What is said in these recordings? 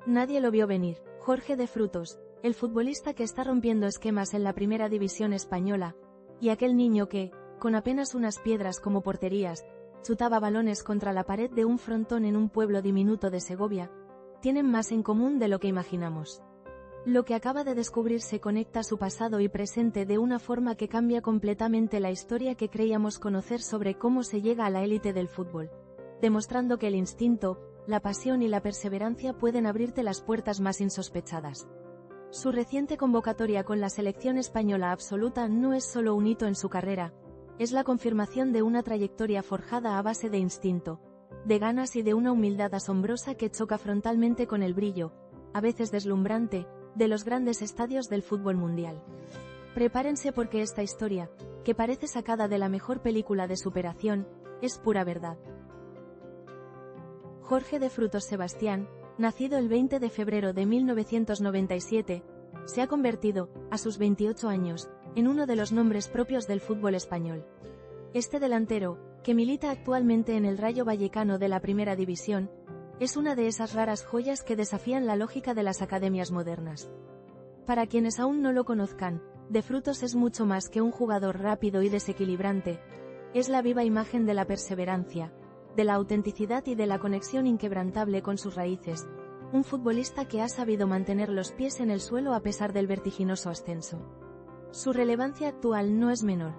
Nadie lo vio venir. Jorge de Frutos, el futbolista que está rompiendo esquemas en la primera división española, y aquel niño que, con apenas unas piedras como porterías, chutaba balones contra la pared de un frontón en un pueblo diminuto de Segovia, tienen más en común de lo que imaginamos. Lo que acaba de descubrirse conecta su pasado y presente de una forma que cambia completamente la historia que creíamos conocer sobre cómo se llega a la élite del fútbol, demostrando que el instinto, la pasión y la perseverancia pueden abrirte las puertas más insospechadas. Su reciente convocatoria con la selección española absoluta no es solo un hito en su carrera, es la confirmación de una trayectoria forjada a base de instinto, de ganas y de una humildad asombrosa que choca frontalmente con el brillo, a veces deslumbrante, de los grandes estadios del fútbol mundial. Prepárense porque esta historia, que parece sacada de la mejor película de superación, es pura verdad. Jorge de Frutos Sebastián, nacido el 20 de febrero de 1997, se ha convertido, a sus 28 años, en uno de los nombres propios del fútbol español. Este delantero, que milita actualmente en el Rayo Vallecano de la Primera División, es una de esas raras joyas que desafían la lógica de las academias modernas. Para quienes aún no lo conozcan, De Frutos es mucho más que un jugador rápido y desequilibrante, es la viva imagen de la perseverancia, de la autenticidad y de la conexión inquebrantable con sus raíces, un futbolista que ha sabido mantener los pies en el suelo a pesar del vertiginoso ascenso. Su relevancia actual no es menor.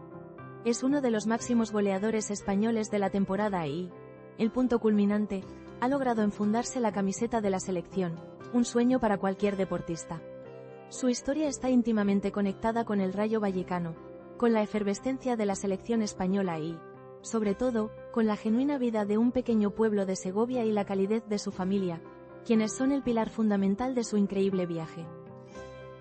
Es uno de los máximos goleadores españoles de la temporada y, el punto culminante, ha logrado enfundarse la camiseta de la selección, un sueño para cualquier deportista. Su historia está íntimamente conectada con el Rayo Vallecano, con la efervescencia de la selección española y, sobre todo, con la genuina vida de un pequeño pueblo de Segovia y la calidez de su familia, quienes son el pilar fundamental de su increíble viaje.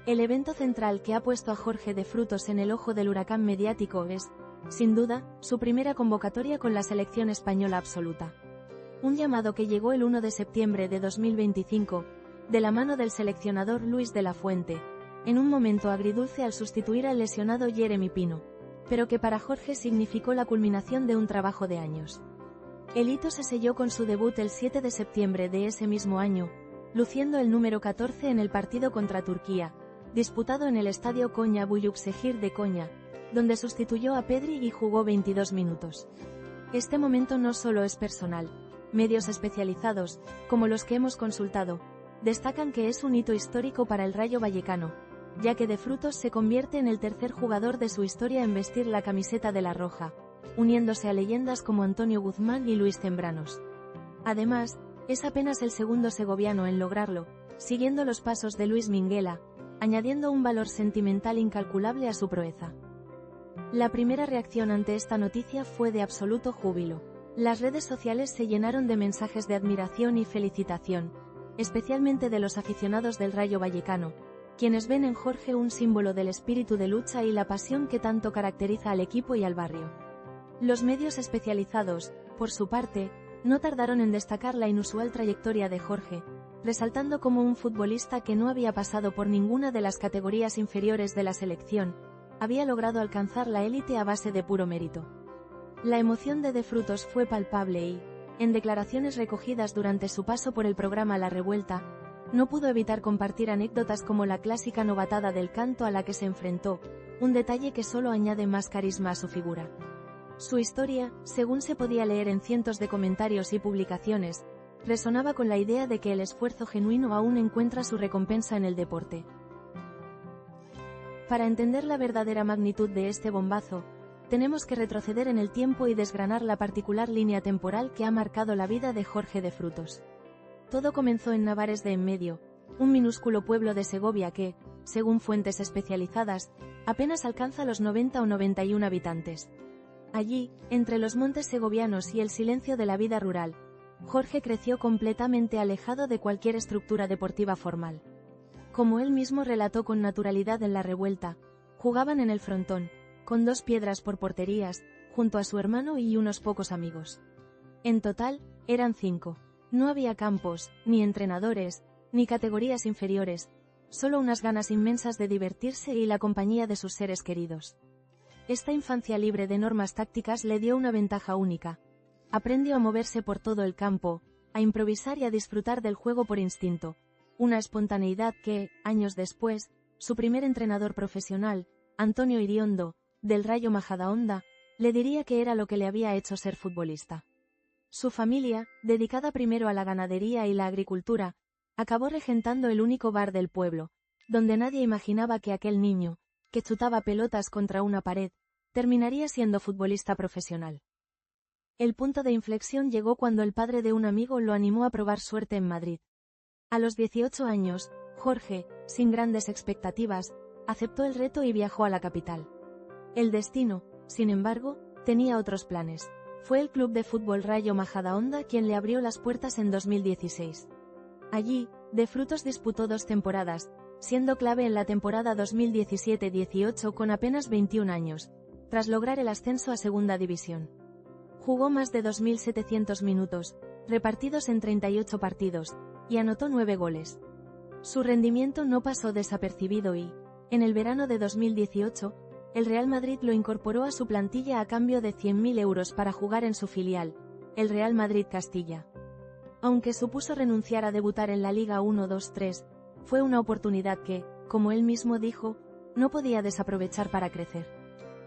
El evento central que ha puesto a Jorge de Frutos en el ojo del huracán mediático es, sin duda, su primera convocatoria con la selección española absoluta. Un llamado que llegó el 1 de septiembre de 2025, de la mano del seleccionador Luis de la Fuente, en un momento agridulce al sustituir al lesionado Jeremy Pino, pero que para Jorge significó la culminación de un trabajo de años. El hito se selló con su debut el 7 de septiembre de ese mismo año, luciendo el número 14 en el partido contra Turquía, disputado en el estadio Konya Büyükşehir de Konya, donde sustituyó a Pedri y jugó 22 minutos. Este momento no solo es personal. Medios especializados, como los que hemos consultado, destacan que es un hito histórico para el Rayo Vallecano, ya que De Frutos se convierte en el tercer jugador de su historia en vestir la camiseta de la roja, uniéndose a leyendas como Antonio Guzmán y Luis Tembranos. Además, es apenas el segundo segoviano en lograrlo, siguiendo los pasos de Luis Minguela, añadiendo un valor sentimental incalculable a su proeza. La primera reacción ante esta noticia fue de absoluto júbilo. Las redes sociales se llenaron de mensajes de admiración y felicitación, especialmente de los aficionados del Rayo Vallecano, quienes ven en Jorge un símbolo del espíritu de lucha y la pasión que tanto caracteriza al equipo y al barrio. Los medios especializados, por su parte, no tardaron en destacar la inusual trayectoria de Jorge, resaltando como un futbolista que no había pasado por ninguna de las categorías inferiores de la selección, había logrado alcanzar la élite a base de puro mérito. La emoción de Frutos fue palpable y, en declaraciones recogidas durante su paso por el programa La Revuelta, no pudo evitar compartir anécdotas como la clásica novatada del canto a la que se enfrentó, un detalle que solo añade más carisma a su figura. Su historia, según se podía leer en cientos de comentarios y publicaciones, resonaba con la idea de que el esfuerzo genuino aún encuentra su recompensa en el deporte. Para entender la verdadera magnitud de este bombazo, tenemos que retroceder en el tiempo y desgranar la particular línea temporal que ha marcado la vida de Jorge de Frutos. Todo comenzó en Navares de Enmedio, un minúsculo pueblo de Segovia que, según fuentes especializadas, apenas alcanza los 90 o 91 habitantes. Allí, entre los montes segovianos y el silencio de la vida rural, Jorge creció completamente alejado de cualquier estructura deportiva formal. Como él mismo relató con naturalidad en La Revuelta, jugaban en el frontón, con 2 piedras por porterías, junto a su hermano y unos pocos amigos. En total, eran 5. No había campos, ni entrenadores, ni categorías inferiores, solo unas ganas inmensas de divertirse y la compañía de sus seres queridos. Esta infancia libre de normas tácticas le dio una ventaja única. Aprendió a moverse por todo el campo, a improvisar y a disfrutar del juego por instinto, una espontaneidad que, años después, su primer entrenador profesional, Antonio Iriondo, del Rayo Majadahonda, le diría que era lo que le había hecho ser futbolista. Su familia, dedicada primero a la ganadería y la agricultura, acabó regentando el único bar del pueblo, donde nadie imaginaba que aquel niño, que chutaba pelotas contra una pared, terminaría siendo futbolista profesional. El punto de inflexión llegó cuando el padre de un amigo lo animó a probar suerte en Madrid. A los 18 años, Jorge, sin grandes expectativas, aceptó el reto y viajó a la capital. El destino, sin embargo, tenía otros planes. Fue el club de fútbol Rayo Majadahonda quien le abrió las puertas en 2016. Allí, De Frutos disputó 2 temporadas, siendo clave en la temporada 2017-18 con apenas 21 años, tras lograr el ascenso a Segunda División. Jugó más de 2.700 minutos, repartidos en 38 partidos, y anotó 9 goles. Su rendimiento no pasó desapercibido y, en el verano de 2018, el Real Madrid lo incorporó a su plantilla a cambio de 100.000 euros para jugar en su filial, el Real Madrid Castilla. Aunque supuso renunciar a debutar en la Liga 1-2-3, fue una oportunidad que, como él mismo dijo, no podía desaprovechar para crecer.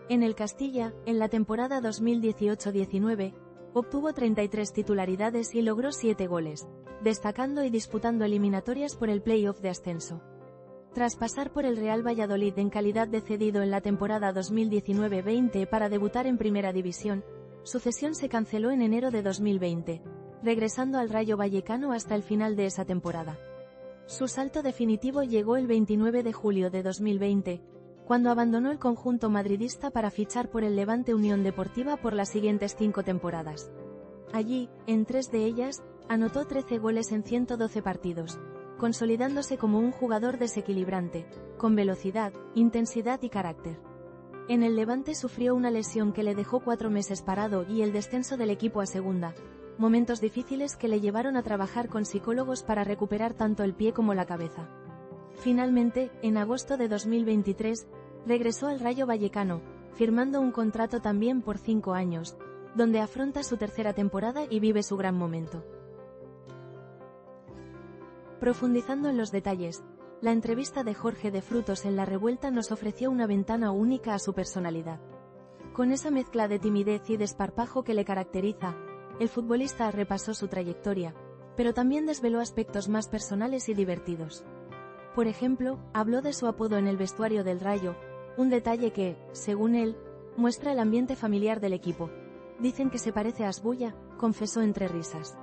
En el Castilla, en la temporada 2018-19, obtuvo 33 titularidades y logró 7 goles, destacando y disputando eliminatorias por el play-off de ascenso. Tras pasar por el Real Valladolid en calidad de cedido en la temporada 2019-20 para debutar en Primera División, su cesión se canceló en enero de 2020, regresando al Rayo Vallecano hasta el final de esa temporada. Su salto definitivo llegó el 29 de julio de 2020, cuando abandonó el conjunto madridista para fichar por el Levante Unión Deportiva por las siguientes 5 temporadas. Allí, en 3 de ellas, anotó 13 goles en 112 partidos, consolidándose como un jugador desequilibrante, con velocidad, intensidad y carácter. En el Levante sufrió una lesión que le dejó 4 meses parado y el descenso del equipo a segunda, momentos difíciles que le llevaron a trabajar con psicólogos para recuperar tanto el pie como la cabeza. Finalmente, en agosto de 2023, regresó al Rayo Vallecano, firmando un contrato también por 5 años, donde afronta su tercera temporada y vive su gran momento. Profundizando en los detalles, la entrevista de Jorge de Frutos en La Revuelta nos ofreció una ventana única a su personalidad. Con esa mezcla de timidez y desparpajo que le caracteriza, el futbolista repasó su trayectoria, pero también desveló aspectos más personales y divertidos. Por ejemplo, habló de su apodo en el vestuario del Rayo, un detalle que, según él, muestra el ambiente familiar del equipo. Dicen que se parece a Asbulla, confesó entre risas.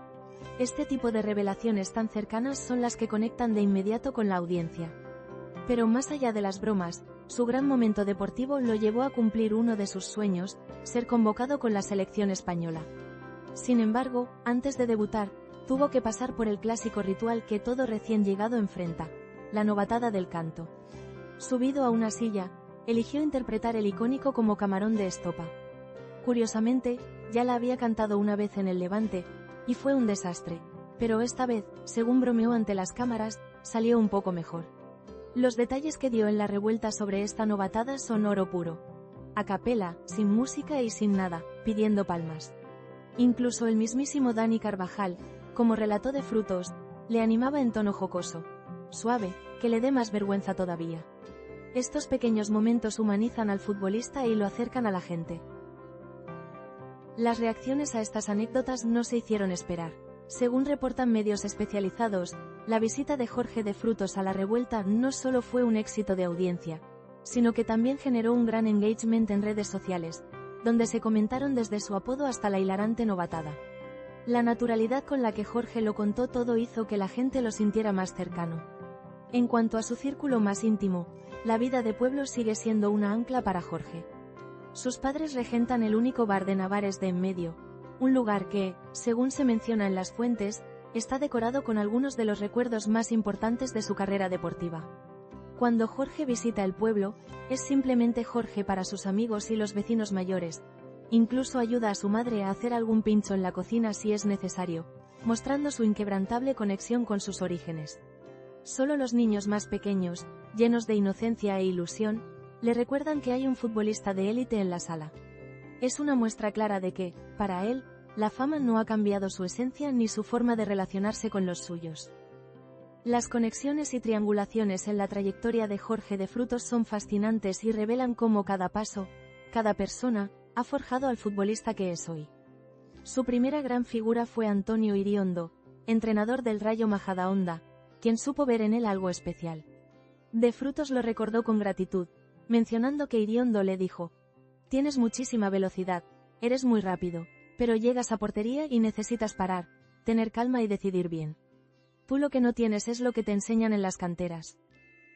Este tipo de revelaciones tan cercanas son las que conectan de inmediato con la audiencia. Pero más allá de las bromas, su gran momento deportivo lo llevó a cumplir uno de sus sueños, ser convocado con la selección española. Sin embargo, antes de debutar, tuvo que pasar por el clásico ritual que todo recién llegado enfrenta, la novatada del canto. Subido a una silla, eligió interpretar el icónico Como camarón de estopa. Curiosamente, ya la había cantado una vez en el Levante, y fue un desastre, pero esta vez, según bromeó ante las cámaras, salió un poco mejor. Los detalles que dio en La Revuelta sobre esta novatada son oro puro. A capela, sin música y sin nada, pidiendo palmas. Incluso el mismísimo Dani Carvajal, como relató de Frutos, le animaba en tono jocoso. Suave, que le dé más vergüenza todavía. Estos pequeños momentos humanizan al futbolista y lo acercan a la gente. Las reacciones a estas anécdotas no se hicieron esperar. Según reportan medios especializados, la visita de Jorge de Frutos a La Revuelta no solo fue un éxito de audiencia, sino que también generó un gran engagement en redes sociales, donde se comentaron desde su apodo hasta la hilarante novatada. La naturalidad con la que Jorge lo contó todo hizo que la gente lo sintiera más cercano. En cuanto a su círculo más íntimo, la vida de pueblo sigue siendo una ancla para Jorge. Sus padres regentan el único bar de Navares de en medio, un lugar que, según se menciona en las fuentes, está decorado con algunos de los recuerdos más importantes de su carrera deportiva. Cuando Jorge visita el pueblo, es simplemente Jorge para sus amigos y los vecinos mayores. Incluso ayuda a su madre a hacer algún pincho en la cocina si es necesario, mostrando su inquebrantable conexión con sus orígenes. Solo los niños más pequeños, llenos de inocencia e ilusión, le recuerdan que hay un futbolista de élite en la sala. Es una muestra clara de que, para él, la fama no ha cambiado su esencia ni su forma de relacionarse con los suyos. Las conexiones y triangulaciones en la trayectoria de Jorge de Frutos son fascinantes y revelan cómo cada paso, cada persona, ha forjado al futbolista que es hoy. Su primera gran figura fue Antonio Iriondo, entrenador del Rayo Majadahonda, quien supo ver en él algo especial. De Frutos lo recordó con gratitud, mencionando que Iriondo le dijo: «Tienes muchísima velocidad, eres muy rápido, pero llegas a portería y necesitas parar, tener calma y decidir bien. Tú lo que no tienes es lo que te enseñan en las canteras.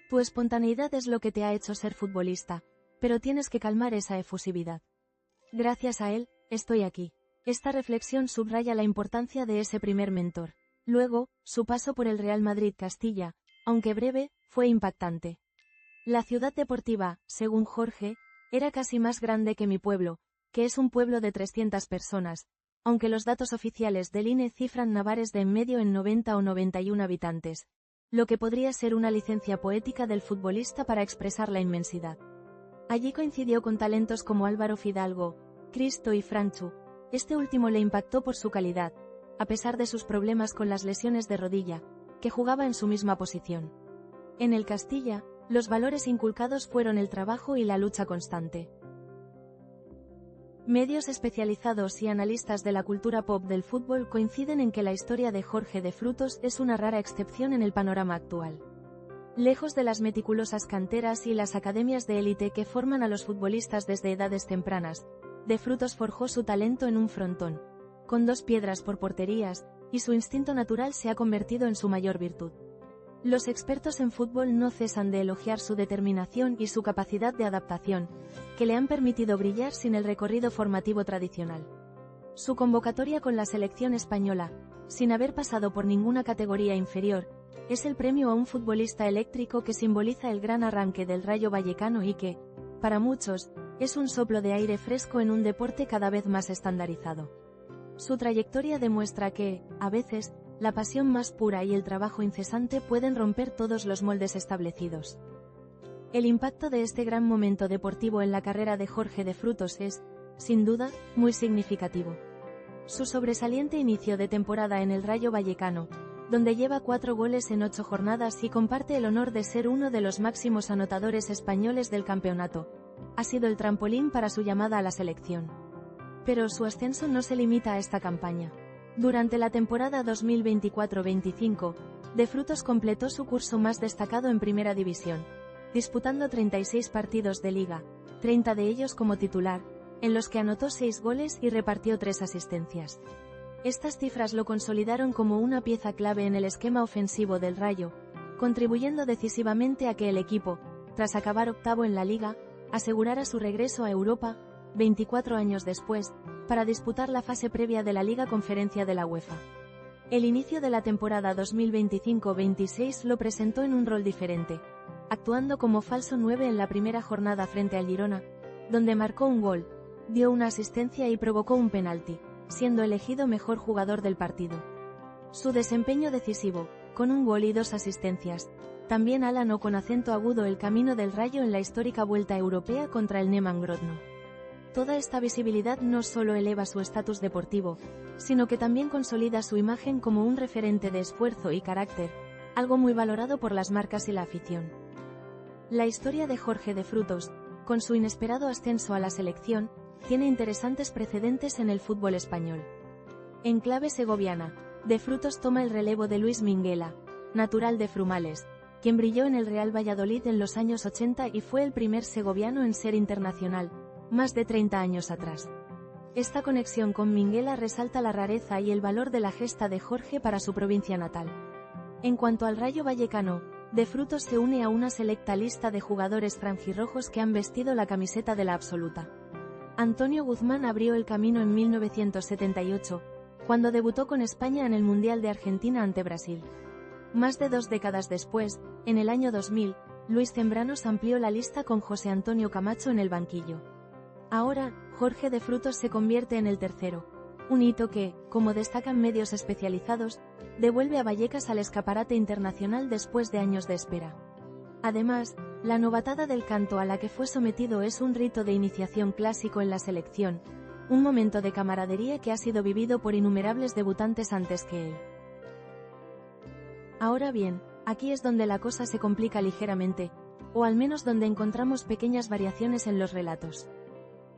Tu espontaneidad es lo que te ha hecho ser futbolista, pero tienes que calmar esa efusividad. Gracias a él, estoy aquí». Esta reflexión subraya la importancia de ese primer mentor. Luego, su paso por el Real Madrid Castilla, aunque breve, fue impactante. La ciudad deportiva, según Jorge, era casi más grande que mi pueblo, que es un pueblo de 300 personas, aunque los datos oficiales del INE cifran Navares de en medio en 90 o 91 habitantes, lo que podría ser una licencia poética del futbolista para expresar la inmensidad. Allí coincidió con talentos como Álvaro Fidalgo, Cristo y Franchu. Este último le impactó por su calidad, a pesar de sus problemas con las lesiones de rodilla, que jugaba en su misma posición. En el Castilla, los valores inculcados fueron el trabajo y la lucha constante. Medios especializados y analistas de la cultura pop del fútbol coinciden en que la historia de Jorge de Frutos es una rara excepción en el panorama actual. Lejos de las meticulosas canteras y las academias de élite que forman a los futbolistas desde edades tempranas, De Frutos forjó su talento en un frontón, con 2 piedras por porterías, y su instinto natural se ha convertido en su mayor virtud. Los expertos en fútbol no cesan de elogiar su determinación y su capacidad de adaptación, que le han permitido brillar sin el recorrido formativo tradicional. Su convocatoria con la selección española, sin haber pasado por ninguna categoría inferior, es el premio a un futbolista eléctrico que simboliza el gran arranque del Rayo Vallecano y que, para muchos, es un soplo de aire fresco en un deporte cada vez más estandarizado. Su trayectoria demuestra que, a veces, la pasión más pura y el trabajo incesante pueden romper todos los moldes establecidos. El impacto de este gran momento deportivo en la carrera de Jorge de Frutos es, sin duda, muy significativo. Su sobresaliente inicio de temporada en el Rayo Vallecano, donde lleva 4 goles en 8 jornadas y comparte el honor de ser uno de los máximos anotadores españoles del campeonato, ha sido el trampolín para su llamada a la selección. Pero su ascenso no se limita a esta campaña. Durante la temporada 2024-25, De Frutos completó su curso más destacado en Primera División, disputando 36 partidos de liga, 30 de ellos como titular, en los que anotó 6 goles y repartió 3 asistencias. Estas cifras lo consolidaron como una pieza clave en el esquema ofensivo del Rayo, contribuyendo decisivamente a que el equipo, tras acabar octavo en la liga, asegurara su regreso a Europa, 24 años después, para disputar la fase previa de la Liga Conferencia de la UEFA. El inicio de la temporada 2025-26 lo presentó en un rol diferente, actuando como falso 9 en la primera jornada frente al Girona, donde marcó un gol, dio una asistencia y provocó un penalti, siendo elegido mejor jugador del partido. Su desempeño decisivo, con un gol y 2 asistencias, también alanó con acento agudo el camino del Rayo en la histórica Vuelta Europea contra el Neman Grodno. Toda esta visibilidad no solo eleva su estatus deportivo, sino que también consolida su imagen como un referente de esfuerzo y carácter, algo muy valorado por las marcas y la afición. La historia de Jorge de Frutos, con su inesperado ascenso a la selección, tiene interesantes precedentes en el fútbol español. En clave segoviana, De Frutos toma el relevo de Luis Minguela, natural de Frumales, quien brilló en el Real Valladolid en los años 80 y fue el primer segoviano en ser internacional, más de 30 años atrás. Esta conexión con Minguela resalta la rareza y el valor de la gesta de Jorge para su provincia natal. En cuanto al Rayo Vallecano, De Frutos se une a una selecta lista de jugadores franjirrojos que han vestido la camiseta de la absoluta. Antonio Guzmán abrió el camino en 1978, cuando debutó con España en el Mundial de Argentina ante Brasil. Más de 2 décadas después, en el año 2000, Luis Zembranos amplió la lista con José Antonio Camacho en el banquillo. Ahora, Jorge de Frutos se convierte en el tercero, un hito que, como destacan medios especializados, devuelve a Vallecas al escaparate internacional después de años de espera. Además, la novatada del canto a la que fue sometido es un rito de iniciación clásico en la selección, un momento de camaradería que ha sido vivido por innumerables debutantes antes que él. Ahora bien, Aquí es donde la cosa se complica ligeramente, o al menos donde encontramos pequeñas variaciones en los relatos.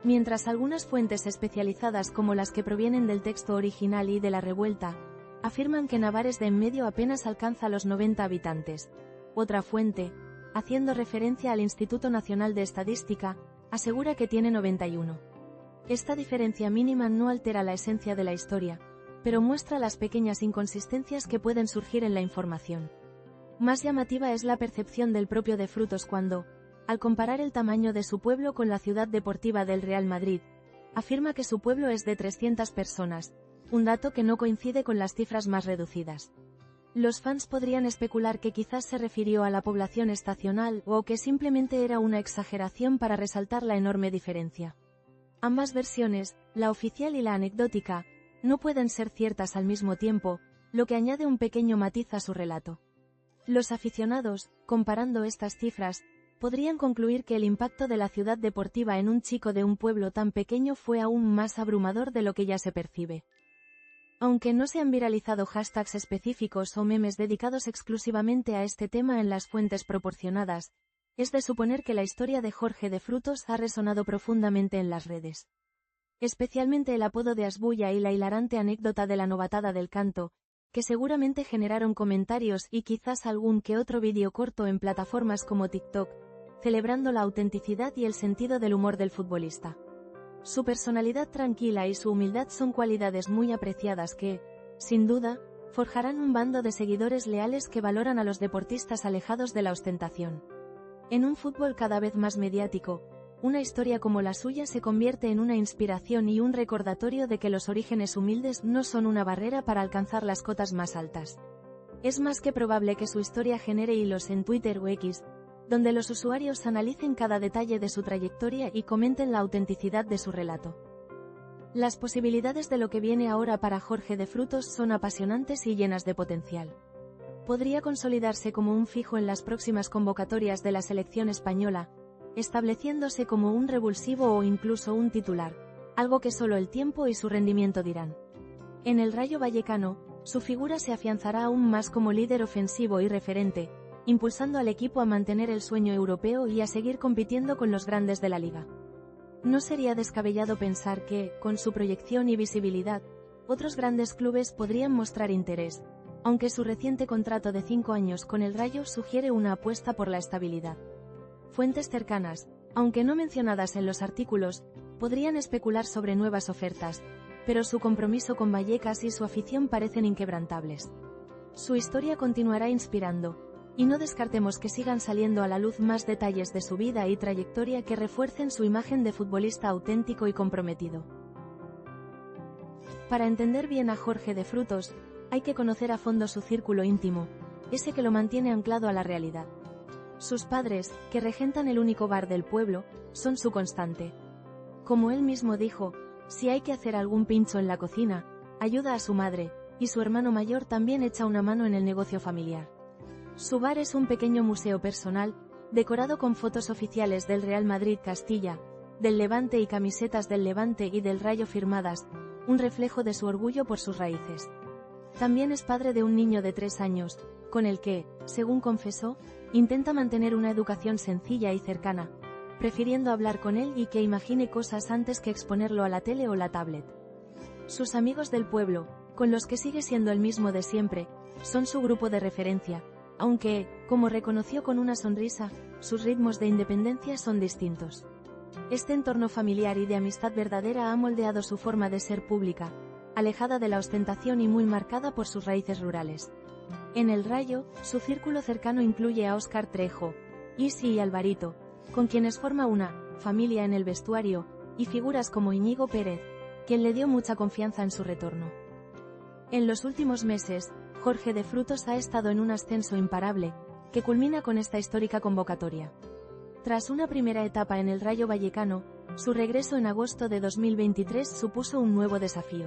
Mientras algunas fuentes especializadas como las que provienen del texto original y de la revuelta, afirman que Navares de Enmedio apenas alcanza los 90 habitantes, otra fuente, haciendo referencia al Instituto Nacional de Estadística, asegura que tiene 91. Esta diferencia mínima no altera la esencia de la historia, pero muestra las pequeñas inconsistencias que pueden surgir en la información. Más llamativa es la percepción del propio de Frutos cuando, al comparar el tamaño de su pueblo con la ciudad deportiva del Real Madrid, afirma que su pueblo es de 300 personas, un dato que no coincide con las cifras más reducidas. Los fans podrían especular que quizás se refirió a la población estacional o que simplemente era una exageración para resaltar la enorme diferencia. Ambas versiones, la oficial y la anecdótica, no pueden ser ciertas al mismo tiempo, lo que añade un pequeño matiz a su relato. Los aficionados, comparando estas cifras, podrían concluir que el impacto de la ciudad deportiva en un chico de un pueblo tan pequeño fue aún más abrumador de lo que ya se percibe. Aunque no se han viralizado hashtags específicos o memes dedicados exclusivamente a este tema en las fuentes proporcionadas, es de suponer que la historia de Jorge de Frutos ha resonado profundamente en las redes. Especialmente el apodo de Asbulla y la hilarante anécdota de la novatada del canto, que seguramente generaron comentarios y quizás algún que otro vídeo corto en plataformas como TikTok, celebrando la autenticidad y el sentido del humor del futbolista. Su personalidad tranquila y su humildad son cualidades muy apreciadas que, sin duda, forjarán un bando de seguidores leales que valoran a los deportistas alejados de la ostentación. En un fútbol cada vez más mediático, una historia como la suya se convierte en una inspiración y un recordatorio de que los orígenes humildes no son una barrera para alcanzar las cotas más altas. Es más que probable que su historia genere hilos en Twitter o X, donde los usuarios analicen cada detalle de su trayectoria y comenten la autenticidad de su relato. Las posibilidades de lo que viene ahora para Jorge de Frutos son apasionantes y llenas de potencial. Podría consolidarse como un fijo en las próximas convocatorias de la selección española, estableciéndose como un revulsivo o incluso un titular, algo que solo el tiempo y su rendimiento dirán. En el Rayo Vallecano, su figura se afianzará aún más como líder ofensivo y referente, impulsando al equipo a mantener el sueño europeo y a seguir compitiendo con los grandes de la liga. No sería descabellado pensar que, con su proyección y visibilidad, otros grandes clubes podrían mostrar interés, aunque su reciente contrato de 5 años con el Rayo sugiere una apuesta por la estabilidad. Fuentes cercanas, aunque no mencionadas en los artículos, podrían especular sobre nuevas ofertas, pero su compromiso con Vallecas y su afición parecen inquebrantables. Su historia continuará inspirando, y no descartemos que sigan saliendo a la luz más detalles de su vida y trayectoria que refuercen su imagen de futbolista auténtico y comprometido. Para entender bien a Jorge de Frutos, hay que conocer a fondo su círculo íntimo, ese que lo mantiene anclado a la realidad. Sus padres, que regentan el único bar del pueblo, son su constante. Como él mismo dijo, si hay que hacer algún pincho en la cocina, ayuda a su madre, y su hermano mayor también echa una mano en el negocio familiar. Su bar es un pequeño museo personal, decorado con fotos oficiales del Real Madrid Castilla, del Levante y camisetas del Levante y del Rayo firmadas, un reflejo de su orgullo por sus raíces. También es padre de un niño de 3 años, con el que, según confesó, intenta mantener una educación sencilla y cercana, prefiriendo hablar con él y que imagine cosas antes que exponerlo a la tele o la tablet. Sus amigos del pueblo, con los que sigue siendo el mismo de siempre, son su grupo de referencia, aunque, como reconoció con una sonrisa, sus ritmos de independencia son distintos. Este entorno familiar y de amistad verdadera ha moldeado su forma de ser pública, alejada de la ostentación y muy marcada por sus raíces rurales. En el Rayo, su círculo cercano incluye a Óscar Trejo, Isi y Alvarito, con quienes forma una familia en el vestuario, y figuras como Íñigo Pérez, quien le dio mucha confianza en su retorno. En los últimos meses, Jorge de Frutos ha estado en un ascenso imparable, que culmina con esta histórica convocatoria. Tras una primera etapa en el Rayo Vallecano, su regreso en agosto de 2023 supuso un nuevo desafío.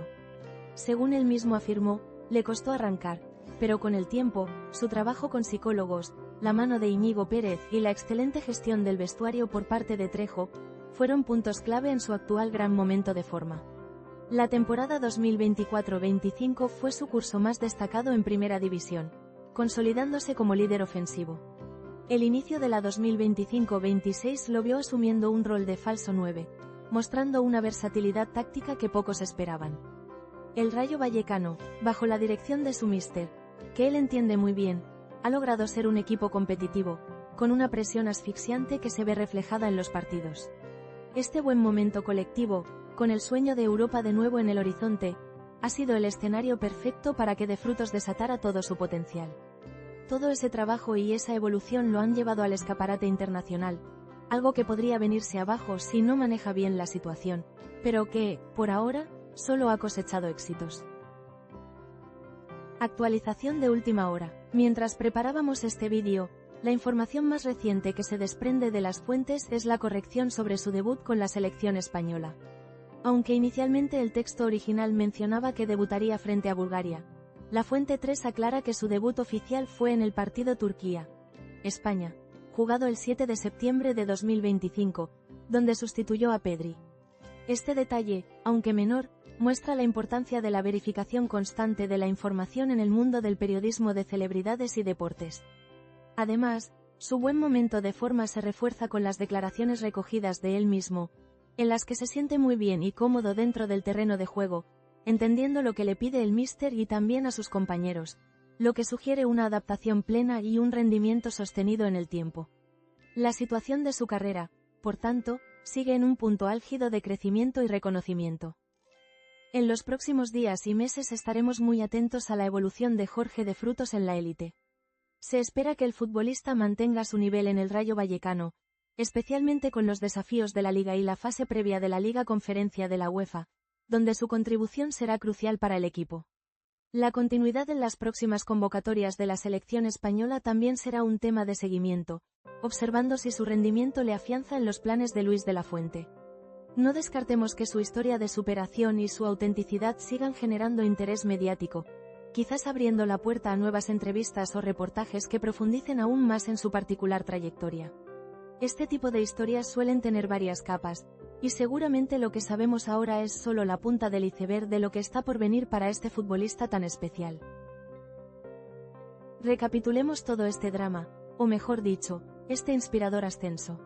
Según él mismo afirmó, le costó arrancar, pero con el tiempo, su trabajo con psicólogos, la mano de Íñigo Pérez y la excelente gestión del vestuario por parte de Trejo, fueron puntos clave en su actual gran momento de forma. La temporada 2024-25 fue su curso más destacado en Primera División, consolidándose como líder ofensivo. El inicio de la 2025-26 lo vio asumiendo un rol de falso 9, mostrando una versatilidad táctica que pocos esperaban. El Rayo Vallecano, bajo la dirección de su míster, que él entiende muy bien, ha logrado ser un equipo competitivo, con una presión asfixiante que se ve reflejada en los partidos. Este buen momento colectivo, con el sueño de Europa de nuevo en el horizonte, ha sido el escenario perfecto para que De Frutos desatara todo su potencial. Todo ese trabajo y esa evolución lo han llevado al escaparate internacional, algo que podría venirse abajo si no maneja bien la situación, pero que, por ahora, solo ha cosechado éxitos. Actualización de última hora. Mientras preparábamos este vídeo, la información más reciente que se desprende de las fuentes es la corrección sobre su debut con la selección española. Aunque inicialmente el texto original mencionaba que debutaría frente a Bulgaria, la fuente 3 aclara que su debut oficial fue en el partido Turquía-España, jugado el 7 de septiembre de 2025, donde sustituyó a Pedri. Este detalle, aunque menor, muestra la importancia de la verificación constante de la información en el mundo del periodismo de celebridades y deportes. Además, su buen momento de forma se refuerza con las declaraciones recogidas de él mismo, en las que se siente muy bien y cómodo dentro del terreno de juego, entendiendo lo que le pide el míster y también a sus compañeros, lo que sugiere una adaptación plena y un rendimiento sostenido en el tiempo. La situación de su carrera, por tanto, sigue en un punto álgido de crecimiento y reconocimiento. En los próximos días y meses estaremos muy atentos a la evolución de Jorge De Frutos en la élite. Se espera que el futbolista mantenga su nivel en el Rayo Vallecano, especialmente con los desafíos de la Liga y la fase previa de la Liga Conferencia de la UEFA, donde su contribución será crucial para el equipo. La continuidad en las próximas convocatorias de la selección española también será un tema de seguimiento, observando si su rendimiento le afianza en los planes de Luis de la Fuente. No descartemos que su historia de superación y su autenticidad sigan generando interés mediático, quizás abriendo la puerta a nuevas entrevistas o reportajes que profundicen aún más en su particular trayectoria. Este tipo de historias suelen tener varias capas, y seguramente lo que sabemos ahora es solo la punta del iceberg de lo que está por venir para este futbolista tan especial. Recapitulemos todo este drama, o mejor dicho, este inspirador ascenso.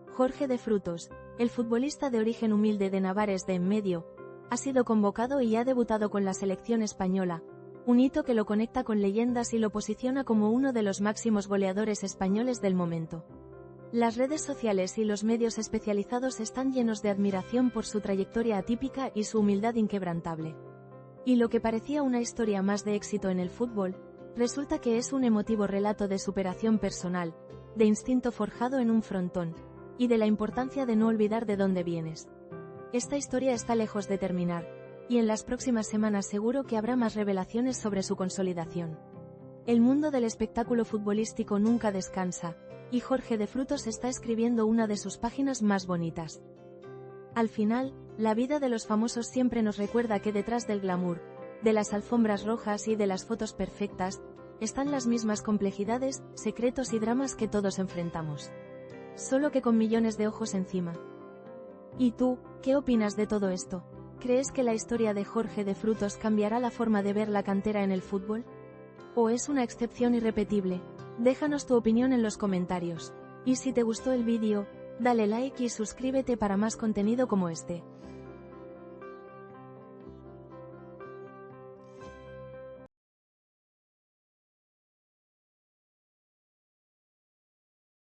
Jorge De Frutos, el futbolista de origen humilde de Navares de Enmedio, ha sido convocado y ha debutado con la selección española, un hito que lo conecta con leyendas y lo posiciona como uno de los máximos goleadores españoles del momento. Las redes sociales y los medios especializados están llenos de admiración por su trayectoria atípica y su humildad inquebrantable. Y lo que parecía una historia más de éxito en el fútbol, resulta que es un emotivo relato de superación personal, de instinto forjado en un frontón, y de la importancia de no olvidar de dónde vienes. Esta historia está lejos de terminar, y en las próximas semanas seguro que habrá más revelaciones sobre su consolidación. El mundo del espectáculo futbolístico nunca descansa, y Jorge De Frutos está escribiendo una de sus páginas más bonitas. Al final, la vida de los famosos siempre nos recuerda que detrás del glamour, de las alfombras rojas y de las fotos perfectas, están las mismas complejidades, secretos y dramas que todos enfrentamos. Solo que con millones de ojos encima. ¿Y tú, qué opinas de todo esto? ¿Crees que la historia de Jorge De Frutos cambiará la forma de ver la cantera en el fútbol? ¿O es una excepción irrepetible? Déjanos tu opinión en los comentarios. Y si te gustó el vídeo, dale like y suscríbete para más contenido como este.